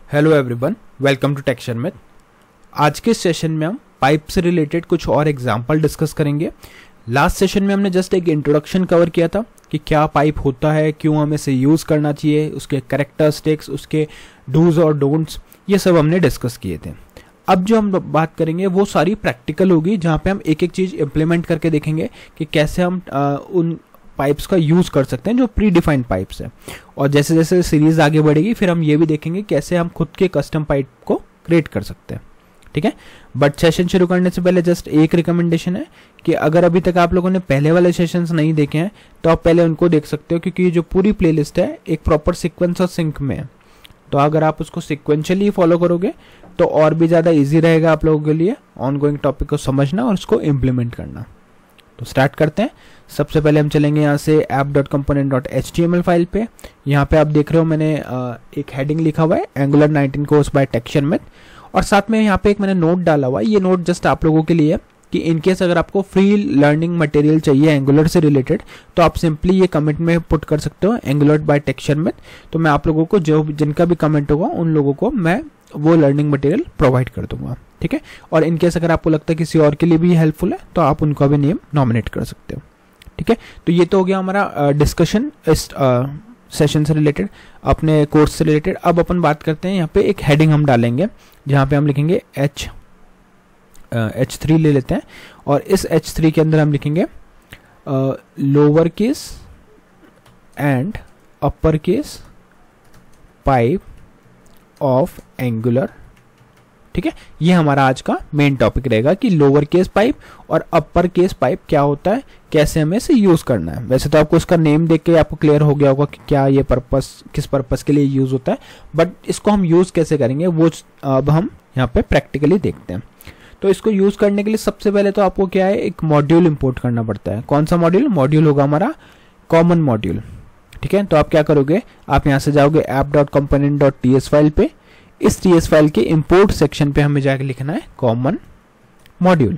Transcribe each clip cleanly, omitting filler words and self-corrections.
Hello everyone, welcome to tech Sharmit. आज के session में हम पाइप से रिलेटेड कुछ और एग्जांपल डिस्कस करेंगे। लास्ट सेशन में हमने जस्ट एक इंट्रोडक्शन कवर किया था कि क्या पाइप होता है, क्यों हमें इसे यूज़ करना चाहिए, उसके कैरेक्टरिस्टिक्स, उसके डूज और डोंट्स, ये सब हमने डिस्कस किए थे। अब जो हम बात करेंगे वो सारी प्रैक्टिकल होगी, जहाँ पे हम एक एक चीज़ इम्प्लीमेंट करके देखेंगे कि कैसे हम उन पाइप्स का यूज़ कर सकते हैं जो प्री डिफाइंड पाइप्स है। और जैसे जैसे सीरीज आगे बढ़ेगी फिर हम ये भी देखेंगे कैसे हम खुद के कस्टम पाइप को क्रिएट कर सकते हैं। ठीक है, बट सेशन शुरू करने से पहले जस्ट एक रिकमेंडेशन है कि अगर अभी तक आप लोगों ने पहले वाले सेशंस नहीं देखे हैं तो आप पहले उनको देख सकते हो, क्योंकि जो पूरी प्लेलिस्ट है एक प्रॉपर सीक्वेंस और सिंक में है। तो अगर आप उसको सिक्वेंशियली फॉलो करोगे तो और भी ज़्यादा ईजी रहेगा आप लोगों के लिए ऑनगोइंग टॉपिक को समझना और उसको इम्प्लीमेंट करना। तो स्टार्ट करते हैं। सबसे पहले हम चलेंगे यहाँ से app.component.html फाइल पे। यहाँ पे आप देख रहे हो मैंने एक हेडिंग लिखा हुआ है angular 19 course buy take Sharmit, और साथ में यहाँ पे एक मैंने नोट डाला हुआ है। ये नोट जस्ट आप लोगों के लिए कि इनकेस अगर आपको फ्री लर्निंग मटेरियल चाहिए एंगुलर से रिलेटेड तो आप सिंपली ये कमेंट में पुट कर सकते हो एंगुलर बाय टेक शर्मित। तो मैं आप लोगों को जो जिनका भी कमेंट होगा उन लोगों को मैं वो लर्निंग मटेरियल प्रोवाइड कर दूंगा। ठीक है, और इनकेस अगर आपको लगता है किसी और के लिए भी हेल्पफुल है तो आप उनका भी नेम नॉमिनेट कर सकते हो। ठीक है, तो ये तो हो गया हमारा डिस्कशन इस सेशन से रिलेटेड, अपने कोर्स से रिलेटेड। अब अपन बात करते हैं, यहाँ पे एक हेडिंग हम डालेंगे जहाँ पे हम लिखेंगे H3 ले लेते हैं, और इस H3 के अंदर हम लिखेंगे lower case and upper case pipe of angular. ठीक है, ये हमारा आज का मेन टॉपिक रहेगा कि लोअर केस पाइप और अपर केस पाइप क्या होता है, कैसे हमें इसे यूज करना है। वैसे तो आपको इसका नेम देख के आपको क्लियर हो गया होगा कि क्या ये पर्पस किस पर्पस के लिए यूज होता है, बट इसको हम यूज कैसे करेंगे वो अब हम यहाँ पे प्रैक्टिकली देखते हैं। तो इसको यूज करने के लिए सबसे पहले तो आपको क्या है, एक मॉड्यूल इंपोर्ट करना पड़ता है। कौन सा मॉड्यूल? मॉड्यूल होगा हमारा कॉमन मॉड्यूल। ठीक है, तो आप क्या करोगे, आप यहाँ से जाओगे app.component.ts फाइल पे। इस टीएस फाइल के इंपोर्ट सेक्शन पे हमें जाके लिखना है कॉमन मॉड्यूल,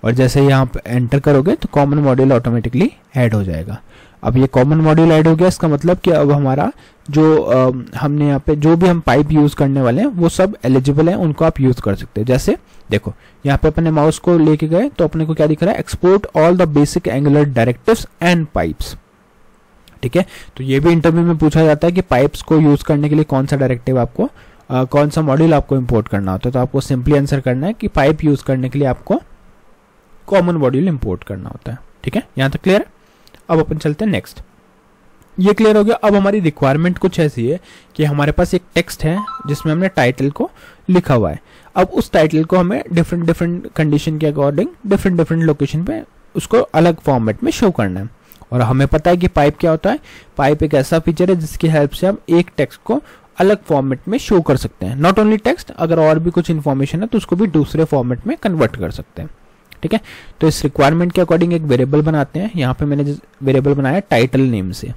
और जैसे यहाँ पे एंटर करोगे तो कॉमन मॉड्यूल ऑटोमेटिकली ऐड हो जाएगा। अब ये कॉमन मॉड्यूल ऐड हो गया, इसका मतलब कि अब हमारा जो हमने यहाँ पे जो भी हम पाइप यूज करने वाले हैं वो सब एलिजिबल है, उनको आप यूज कर सकते हो। जैसे देखो यहाँ पे अपने माउस को लेके गए तो अपने को क्या दिख रहा है, export all the basic angular directives and pipes. ठीक है, तो ये भी इंटरव्यू में पूछा जाता है कि पाइप्स को यूज करने के लिए कौन सा डायरेक्टिव आपको कौन सा मॉड्यूल आपको इंपोर्ट करना होता है। तो आपको सिंपली आंसर करना है कि पाइप यूज करने के लिए आपको कॉमन मॉड्यूल इंपोर्ट करना होता है। ठीक है, यहां तक क्लियर है। अब अपन चलते हैं नेक्स्ट। ये क्लियर हो गया। अब हमारी रिक्वायरमेंट कुछ ऐसी है कि हमारे पास एक टेक्स्ट है जिसमें हमने टाइटल को लिखा हुआ है। अब उस टाइटल को हमें डिफरेंट डिफरेंट कंडीशन के अकॉर्डिंग डिफरेंट डिफरेंट लोकेशन पे उसको अलग फॉर्मेट में शो करना है। और हमें पता है कि पाइप क्या होता है। पाइप एक ऐसा फीचर है जिसकी हेल्प से हम एक टेक्स्ट को अलग फॉर्मेट में शो कर सकते हैं। नॉट ओनली टेक्स्ट, अगर और भी कुछ इन्फॉर्मेशन है तो उसको भी दूसरे फॉर्मेट में कन्वर्ट कर सकते हैं। ठीक है, तो इस रिक्वायरमेंट के अकॉर्डिंग एक वेरिएबल बनाते हैं। यहाँ पे मैंने वेरिएबल बनाया टाइटल नेम से,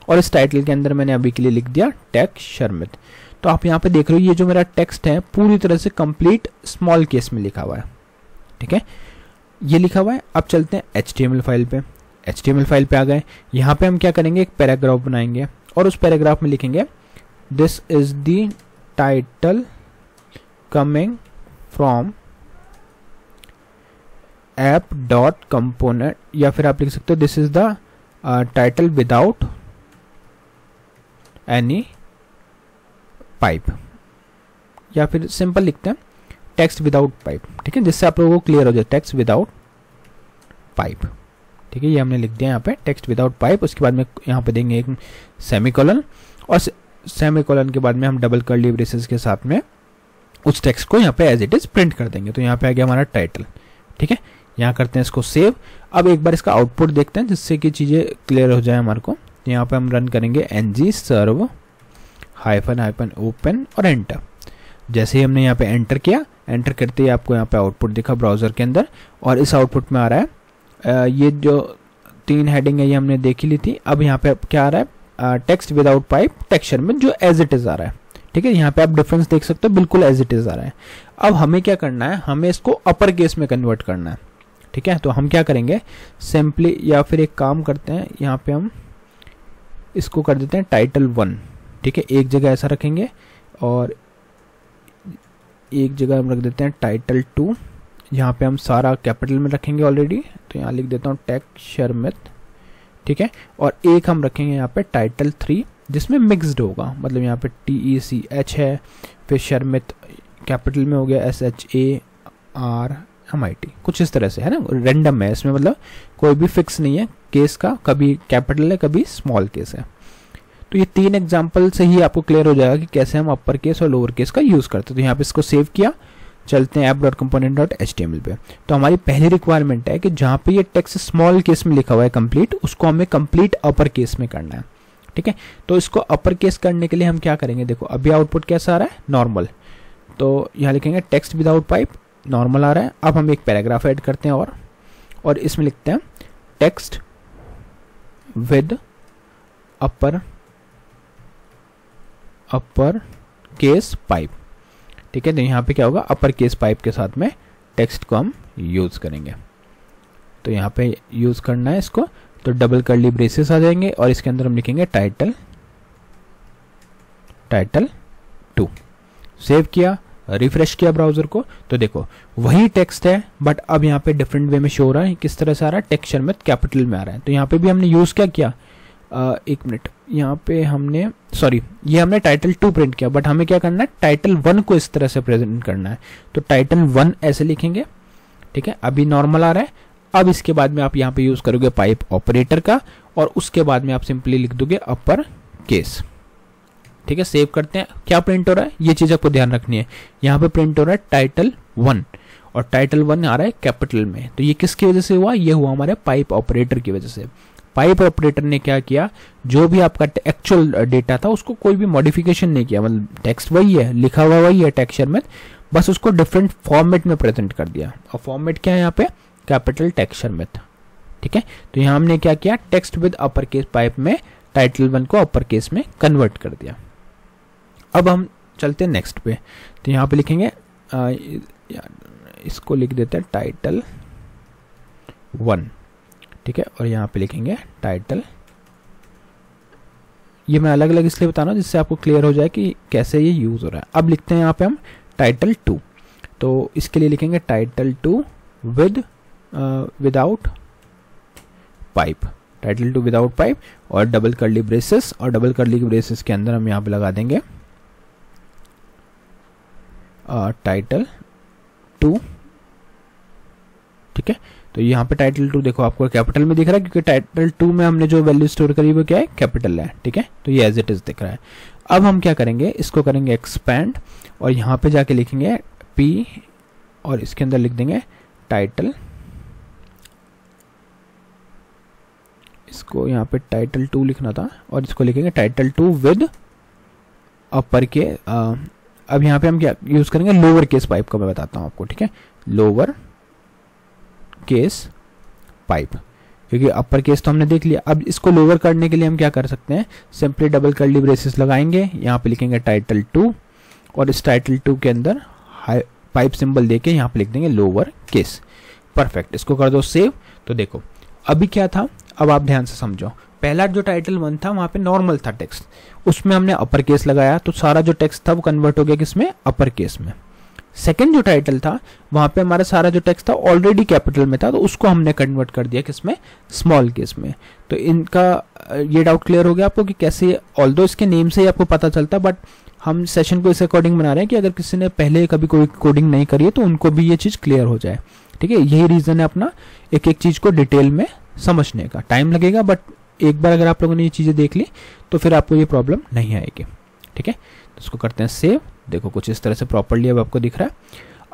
और इस टाइटल के अंदर मैंने अभी के लिए लिख दिया टेक शर्मित। तो आप यहाँ पे देख रहे हो ये जो मेरा टेक्स्ट है पूरी तरह से कंप्लीट स्मॉल केस में लिखा हुआ है। ठीक है, ये लिखा हुआ है। अब चलते हैं HTML फाइल पे। HTML फाइल पे आ गए। यहाँ पे हम क्या करेंगे, एक पैराग्राफ बनाएंगे और उस पैराग्राफ में लिखेंगे This is the title coming from app.component, या फिर आप लिख सकते हो this is the title without any pipe, या फिर सिंपल लिखते हैं text without pipe। ठीक है, जिससे आप लोगों को क्लियर हो जाए text without pipe। ठीक है, ये हमने लिख दिया यहाँ पे text without pipe। उसके बाद में यहाँ पे देंगे एक सेमीकोलन, और सेमीकोलन के बाद में हम डबल कर्ली ब्रेसेस के साथ में उस टेक्स्ट को यहाँ पे एज इट इज प्रिंट कर देंगे। तो यहाँ पे आ गया हमारा टाइटल। ठीक है, यहाँ करते हैं इसको सेव। अब एक बार इसका आउटपुट देखते हैं जिससे कि चीज़ें क्लियर हो जाए हमारे को। तो यहाँ पे हम रन करेंगे ng serve -open और एंटर। जैसे ही हमने यहाँ पे एंटर किया, एंटर करते ही आपको यहाँ पे आउटपुट दिखा ब्राउजर के अंदर, और इस आउटपुट में आ रहा है ये जो 3 हेडिंग है ये हमने देख ही ली थी। अब यहाँ पे क्या आ रहा है, टेक्स्ट विदाउट पाइप टेक्सचर में जो एज इट इज आ रहा है। ठीक है, यहाँ पे आप डिफरेंस देख सकते हो, बिल्कुल एज इट इज आ रहा है। अब हमें क्या करना है, हमें इसको अपर केस में कन्वर्ट करना है। ठीक है, तो हम क्या करेंगे सिंपली, या फिर एक काम करते हैं यहाँ पे हम इसको कर देते हैं टाइटल 1। ठीक है, एक जगह ऐसा रखेंगे और एक जगह हम रख देते हैं टाइटल 2, यहाँ पे हम सारा कैपिटल में रखेंगे ऑलरेडी, तो यहाँ लिख देता हूँ टेक शर्मित, ठीक है। और एक हम रखेंगे यहाँ पे टाइटल 3 जिसमें मिक्स्ड होगा, मतलब यहाँ पे TECH है, फिर शर्मित कैपिटल में हो गया SHARMIT, कुछ इस तरह से है ना, रैंडम है इसमें, मतलब कोई भी फिक्स नहीं है केस का, कभी कैपिटल है कभी स्मॉल केस है। तो ये 3 एग्जाम्पल से ही आपको क्लियर हो जाएगा कि कैसे हम अपर केस और लोअर केस का यूज करते हैं। तो यहाँ पे इसको सेव किया, चलते हैं app.component.html पे। तो हमारी पहली रिक्वायरमेंट है कि जहाँ पे ये टेक्स्ट स्मॉल केस में लिखा हुआ है कंप्लीट, उसको हमें कंप्लीट अपर केस में करना है, ठीक है। तो इसको अपर केस करने के लिए हम क्या करेंगे, देखो अभी आउटपुट कैसा आ रहा है, नॉर्मल, तो यहाँ लिखेंगे टेक्स्ट विदाउट पाइप, नॉर्मल आ रहा है। अब हम एक पैराग्राफ ऐड करते हैं और इसमें लिखते हैं text with upper case pipe, ठीक है। तो यहाँ पे क्या होगा, अपर केस पाइप के साथ में टेक्स्ट को हम यूज करेंगे। तो यहाँ पे यूज करना है इसको, तो डबल कर्ली ब्रेसेस आ जाएंगे और इसके अंदर हम लिखेंगे टाइटल 2। सेव किया, रिफ्रेश किया ब्राउजर को, तो देखो वही टेक्स्ट है बट अब यहाँ पे डिफरेंट वे में शो हो रहा है। किस तरह से आ रहा है, टेक्स्ट शर्मित कैपिटल में आ रहा है। तो यहाँ पे भी हमने यूज क्या किया, एक मिनट, यहाँ पे हमने ये हमने टाइटल 2 प्रिंट किया, बट हमें क्या करना है, टाइटल 1 को इस तरह से प्रेजेंट करना है। तो टाइटल 1 ऐसे लिखेंगे, ठीक है। अभी नॉर्मल आ रहा है, अब इसके बाद में आप यहाँ पे यूज करोगे पाइप ऑपरेटर का, और उसके बाद में आप सिंपली लिख दोगे अपर केस, ठीक है। सेव करते हैं, क्या प्रिंट हो रहा है, ये चीज आपको ध्यान रखनी है। यहाँ पे प्रिंट हो रहा है टाइटल 1 और टाइटल 1 आ रहा है कैपिटल में। तो ये किसकी वजह से हुआ, ये हुआ हमारे पाइप ऑपरेटर की वजह से। पाइप ऑपरेटर ने क्या किया, जो भी आपका एक्चुअल डेटा था उसको कोई भी मॉडिफिकेशन नहीं किया, मतलब टेक्स्ट वही है, लिखा हुआ वही है टेक्स्ट शर्मित, बस उसको डिफरेंट फॉर्मेट में प्रेजेंट कर दिया। और फॉर्मेट क्या है यहाँ पे, कैपिटल टेक्स्ट शर्मित, ठीक है। तो यहाँ हमने क्या किया, text with upper case pipe में टाइटल 1 को अपर केस में कन्वर्ट कर दिया। अब हम चलते हैं नेक्स्ट पे, तो यहाँ पे लिखेंगे इसको लिख देते हैं टाइटल 1, ठीक है। और यहाँ पे लिखेंगे टाइटल, ये मैं अलग अलग इसलिए बता रहा हूँ जिससे आपको क्लियर हो जाए कि कैसे ये यूज हो रहा है। अब लिखते हैं यहाँ पे हम टाइटल 2, तो इसके लिए लिखेंगे title 2 without pipe, title 2 without pipe और डबल कर्ली ब्रेसेस, और डबल कर्ली ब्रेसेस के अंदर हम यहाँ पे लगा देंगे टाइटल 2, ठीक है। तो यहाँ पे टाइटल 2 देखो आपको कैपिटल में दिख रहा है, क्योंकि टाइटल 2 में हमने जो वैल्यू स्टोर करी वो क्या है, कैपिटल है, ठीक है। तो ये एज इट इज दिख रहा है। अब हम क्या करेंगे, इसको करेंगे एक्सपैंड और यहाँ पे जाके लिखेंगे P और इसके अंदर लिख देंगे टाइटल, इसको यहाँ पे टाइटल 2 लिखना था और इसको लिखेंगे टाइटल 2 विद अपर के। अब यहाँ पे हम क्या यूज करेंगे, लोअर केस पाइप का मैं बताता हूँ आपको, ठीक है। लोअर केस पाइप, क्योंकि अपर केस तो हमने देख लिया। अब इसको लोअर करने के लिए हम क्या कर सकते हैं, सिंपली डबल कर्ली ब्रेसेस लगाएंगे, यहाँ पे लिखेंगे टाइटल 2 और इस टाइटल 2 के अंदर पाइप सिंबल देके यहाँ पे लिख देंगे लोअर केस। परफेक्ट, इसको कर दो सेव। तो देखो अभी क्या था, अब आप ध्यान से समझो। पहला जो टाइटल 1 था वहां पे नॉर्मल था टेक्स्ट, उसमें हमने अपर केस लगाया, तो सारा जो टेक्स्ट था वो कन्वर्ट हो गया किसमें, अपर केस में। सेकंड जो टाइटल था वहां पे हमारा सारा जो टेक्स्ट था ऑलरेडी कैपिटल में था, तो उसको हमने कन्वर्ट कर दिया किसमें, स्मॉल केस में। तो इनका ये डाउट क्लियर हो गया आपको कि कैसे, ऑल्दो इसके नेम से ही आपको पता चलता, बट हम सेशन को इस अकॉर्डिंग बना रहे हैं कि अगर किसी ने पहले कभी कोई कोडिंग नहीं करी है तो उनको भी ये चीज क्लियर हो जाए, ठीक है। यही रीजन है अपना एक एक चीज को डिटेल में समझने का। टाइम लगेगा बट एक बार अगर आप लोगों ने ये चीजें देख ली तो फिर आपको ये प्रॉब्लम नहीं आएगी, ठीक है। तो इसको करते हैं सेव। देखो कुछ इस तरह से प्रॉपर्ली अब आपको दिख रहा है।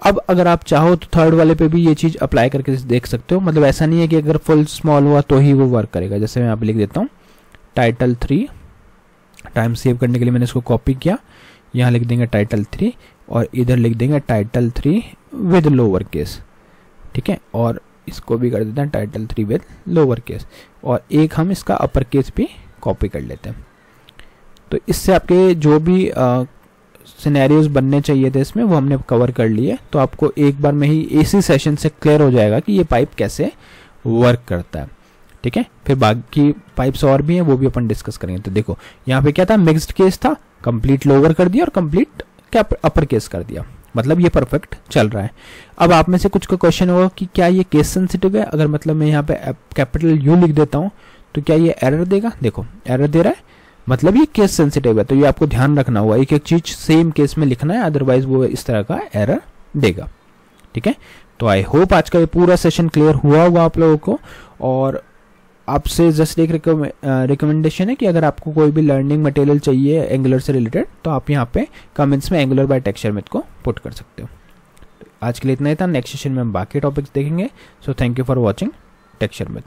अब अगर आप चाहो तो थर्ड वाले पे भी ये चीज अप्लाई करके देख सकते हो, मतलब ऐसा नहीं है कि अगर फुल स्मॉल हुआ तो ही वो वर्क करेगा। जैसे मैं यहाँ पे लिख देता हूँ टाइटल 3, टाइम सेव करने के लिए मैंने इसको कॉपी किया, यहाँ लिख देंगे टाइटल 3 और इधर लिख देंगे टाइटल 3 विद लोअर केस, ठीक है। और इसको भी कर देते हैं टाइटल 3 विद लोअर केस, और एक हम इसका अपर केस भी कॉपी कर लेते हैं। तो इससे आपके जो भी सिनेरियोज बनने चाहिए थे इसमें वो हमने कवर कर लिए। तो आपको एक बार में ही इसी सेशन से क्लियर हो जाएगा कि ये पाइप कैसे वर्क करता है, ठीक है। फिर बाकी पाइप्स और भी हैं वो भी अपन डिस्कस करेंगे। तो देखो यहाँ पे क्या था, मिक्स्ड केस था, कंप्लीट लोअर कर दिया और कंप्लीट अपर केस कर दिया, मतलब ये परफेक्ट चल रहा है। अब आप में से कुछ का क्वेश्चन होगा कि क्या ये केस सेंसिटिव है, अगर मतलब मैं यहाँ पे कैपिटल यू लिख देता हूँ तो क्या ये एरर देगा? देखो एरर दे रहा है, मतलब ये केस सेंसिटिव है। तो ये आपको ध्यान रखना होगा, एक एक चीज सेम केस में लिखना है, अदरवाइज वो इस तरह का एरर देगा। ठीक है, तो आई होप आज का ये पूरा सेशन क्लियर हुआ होगा आप लोगों को। और आपसे जस्ट एक रिकमेंडेशन है कि अगर आपको कोई भी लर्निंग मटेरियल चाहिए एंगुलर से रिलेटेड तो आप यहाँ पे कमेंट्स में एंगुलर बाय टेक्सचरमैथ को पुट कर सकते हो। आज के लिए इतना ही था, नेक्स्ट सेशन में हम बाकी टॉपिक्स देखेंगे। So thank you for watching टेक्सचरमैथ।